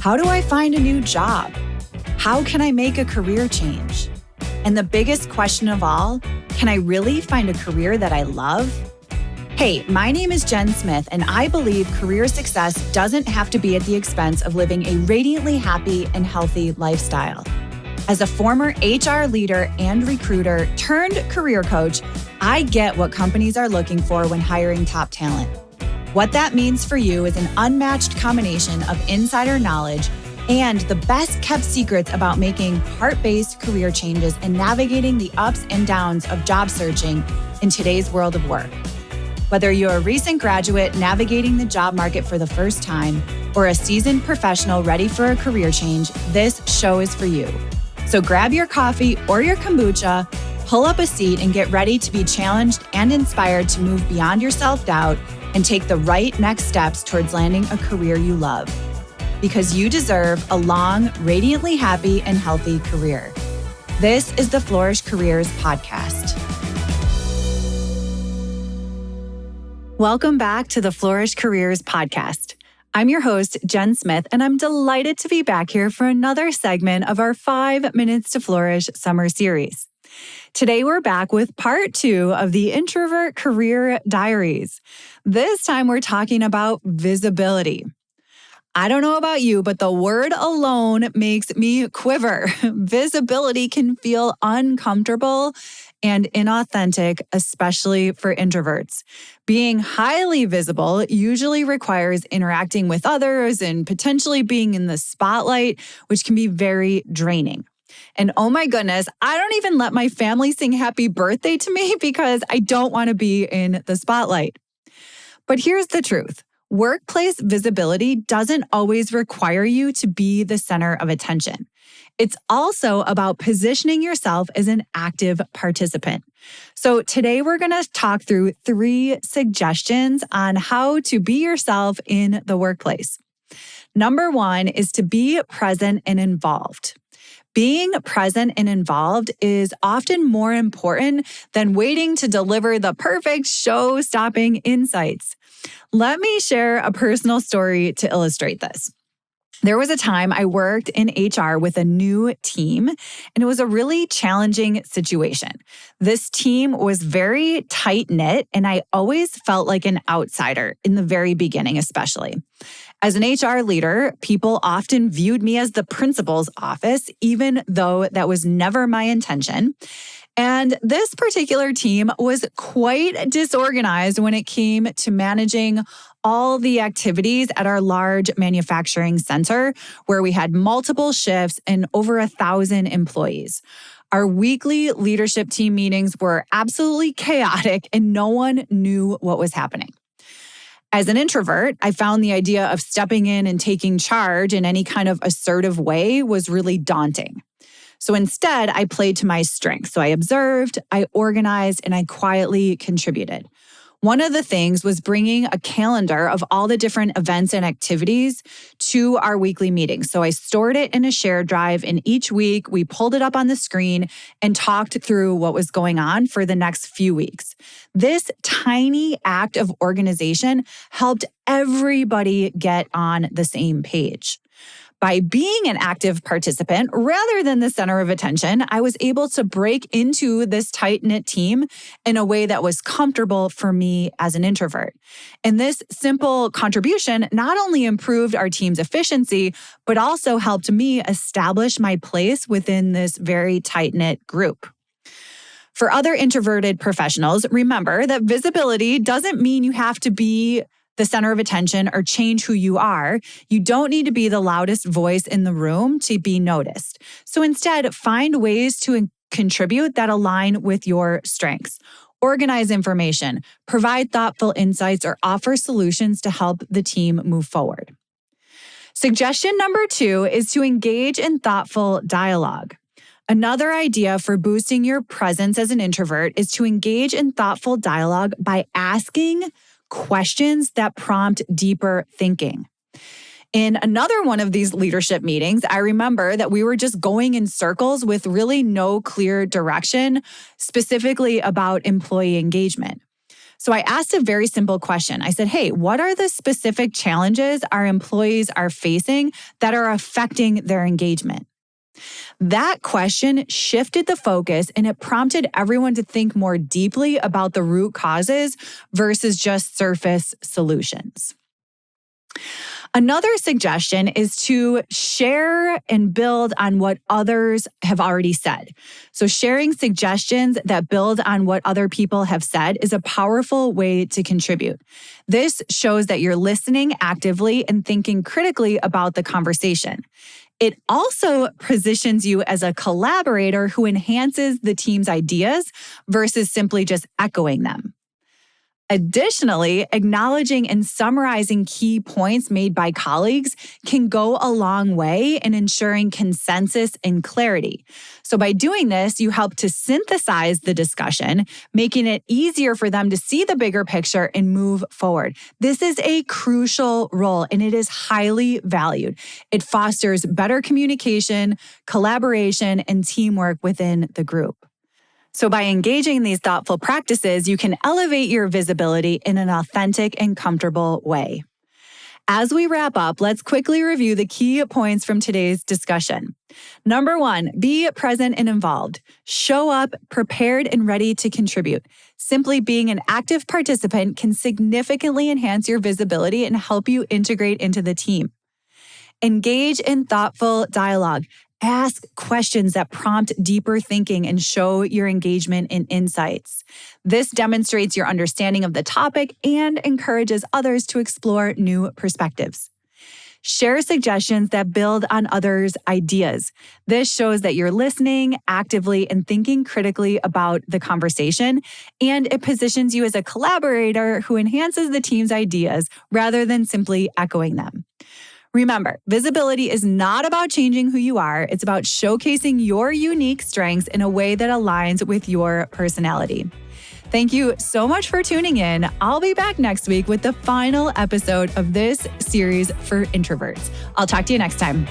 How do I find a new job? How can I make a career change? And the biggest question of all, can I really find a career that I love? Hey, my name is Jen Smith, and I believe career success doesn't have to be at the expense of living a radiantly happy and healthy lifestyle. As a former HR leader and recruiter turned career coach, I get what companies are looking for when hiring top talent. What that means for you is an unmatched combination of insider knowledge and the best kept secrets about making heart-based career changes and navigating the ups and downs of job searching in today's world of work. Whether you're a recent graduate navigating the job market for the first time or a seasoned professional ready for a career change, this show is for you. So grab your coffee or your kombucha, pull up a seat, and get ready to be challenged and inspired to move beyond your self-doubt and take the right next steps towards landing a career you love. Because you deserve a long, radiantly happy and healthy career. This is the Flourish Careers podcast. Welcome back to the Flourish Careers podcast. I'm your host, Jen Smith, and I'm delighted to be back here for another segment of our 5 Minutes to Flourish summer series. Today, we're back with part 2 of the Introvert Career Diaries. This time, we're talking about visibility. I don't know about you, but the word alone makes me quiver. Visibility can feel uncomfortable and inauthentic, especially for introverts. Being highly visible usually requires interacting with others and potentially being in the spotlight, which can be very draining. And oh my goodness, I don't even let my family sing happy birthday to me because I don't want to be in the spotlight. But here's the truth. Workplace visibility doesn't always require you to be the center of attention. It's also about positioning yourself as an active participant. So today we're going to talk through 3 suggestions on how to be yourself in the workplace. Number 1 is to be present and involved. Being present and involved is often more important than waiting to deliver the perfect show-stopping insights. Let me share a personal story to illustrate this. There was a time I worked in HR with a new team, and it was a really challenging situation. This team was very tight-knit, and I always felt like an outsider in the very beginning, especially. As an HR leader, people often viewed me as the principal's office, even though that was never my intention. And this particular team was quite disorganized when it came to managing all the activities at our large manufacturing center, where we had multiple shifts and over 1,000 employees. Our weekly leadership team meetings were absolutely chaotic, and no one knew what was happening. As an introvert, I found the idea of stepping in and taking charge in any kind of assertive way was really daunting. So instead, I played to my strengths. So I observed, I organized, and I quietly contributed. One of the things was bringing a calendar of all the different events and activities to our weekly meetings. So I stored it in a shared drive, and each week we pulled it up on the screen and talked through what was going on for the next few weeks. This tiny act of organization helped everybody get on the same page. By being an active participant rather than the center of attention, I was able to break into this tight-knit team in a way that was comfortable for me as an introvert. And this simple contribution not only improved our team's efficiency, but also helped me establish my place within this very tight-knit group. For other introverted professionals, remember that visibility doesn't mean you have to be the center of attention or change who you are. You don't need to be the loudest voice in the room to be noticed. So instead, find ways to contribute that align with your strengths. Organize information, provide thoughtful insights, or offer solutions to help the team move forward. Suggestion number 2 is to engage in thoughtful dialogue. Another idea for boosting your presence as an introvert is to engage in thoughtful dialogue by asking questions that prompt deeper thinking. In another one of these leadership meetings, I remember that we were just going in circles with really no clear direction, specifically about employee engagement. So I asked a very simple question. I said, hey, what are the specific challenges our employees are facing that are affecting their engagement? That question shifted the focus and it prompted everyone to think more deeply about the root causes versus just surface solutions. Another suggestion is to share and build on what others have already said. So sharing suggestions that build on what other people have said is a powerful way to contribute. This shows that you're listening actively and thinking critically about the conversation. It also positions you as a collaborator who enhances the team's ideas versus simply just echoing them. Additionally, acknowledging and summarizing key points made by colleagues can go a long way in ensuring consensus and clarity. So by doing this, you help to synthesize the discussion, making it easier for them to see the bigger picture and move forward. This is a crucial role and it is highly valued. It fosters better communication, collaboration, and teamwork within the group. So by engaging in these thoughtful practices, you can elevate your visibility in an authentic and comfortable way. As we wrap up, let's quickly review the key points from today's discussion. Number 1, be present and involved. Show up prepared and ready to contribute. Simply being an active participant can significantly enhance your visibility and help you integrate into the team. Engage in thoughtful dialogue. Ask questions that prompt deeper thinking and show your engagement and insights. This demonstrates your understanding of the topic and encourages others to explore new perspectives. Share suggestions that build on others' ideas. This shows that you're listening actively and thinking critically about the conversation, and it positions you as a collaborator who enhances the team's ideas rather than simply echoing them. Remember, visibility is not about changing who you are. It's about showcasing your unique strengths in a way that aligns with your personality. Thank you so much for tuning in. I'll be back next week with the final episode of this series for introverts. I'll talk to you next time.